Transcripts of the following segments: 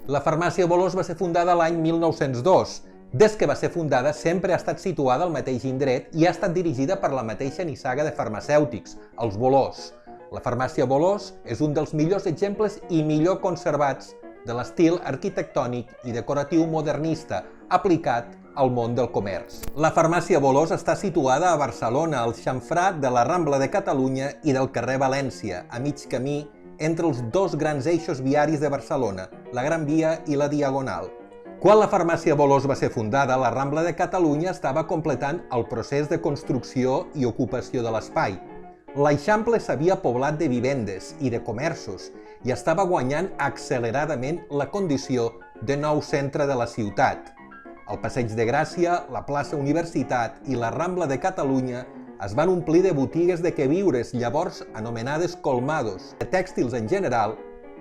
La farmàcia Bolòs va ser fundada l'any 1902. Des que va ser fundada sempre ha estat situada al mateix indret i ha estat dirigida per la mateixa nissaga de farmacèutics, els Bolòs. La farmàcia Bolòs és un dels millors exemples i millor conservats de l'estil arquitectònic i decoratiu modernista aplicat al món del comerç. La farmàcia Bolòs està situada a Barcelona, al xamfrà de la Rambla de Catalunya i del carrer València, a mig camí entre els dos grans eixos viaris de Barcelona, la Gran Via i la Diagonal. Quan la farmàcia Bolòs va ser fundada, la Rambla de Catalunya estava completant el procés de construcció i ocupació de l'espai. L'Eixample s'havia poblat de vivendes i de comerços i estava guanyant acceleradament la condició de nou centre de la ciutat. El Passeig de Gràcia, la plaça Universitat i la Rambla de Catalunya es van omplir de botigues de queviures, llavors anomenades colmados, de tèxtils en general,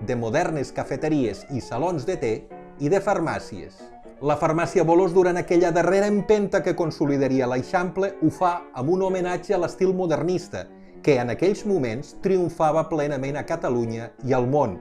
de modernes cafeteries i salons de té i de farmàcies. La farmàcia Bolòs, durant aquella darrera empenta que consolidaria l'Eixample, ho fa amb un homenatge a l'estil modernista, que en aquells moments triomfava plenament a Catalunya i al món.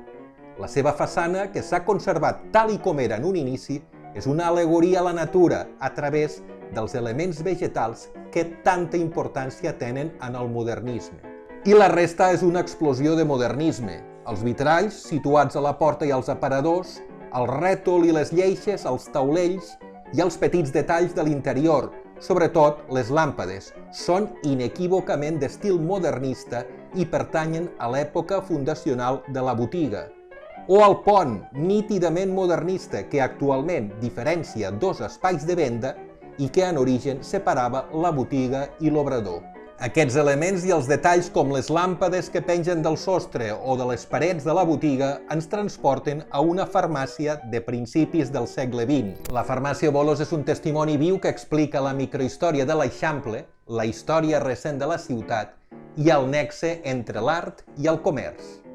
La seva façana, que s'ha conservat tal i com era en un inici, és una al·legoria a la natura a través dels elements vegetals que tanta importància tenen en el modernisme. I la resta és una explosió de modernisme. Els vitralls, situats a la porta i als aparadors, el rètol i les lleixes, els taulells i els petits detalls de l'interior, sobretot les làmpades, són inequívocament d'estil modernista i pertanyen a l'època fundacional de la botiga. O el pont, nítidament modernista, que actualment diferencia dos espais de venda i que en origen separava la botiga i l'obrador. Aquests elements i els detalls com les làmpades que pengen del sostre o de les parets de la botiga ens transporten a una farmàcia de principis del segle XX. La farmàcia Bolòs és un testimoni viu que explica la microhistòria de l'Eixample, la història recent de la ciutat i el nexe entre l'art i el comerç.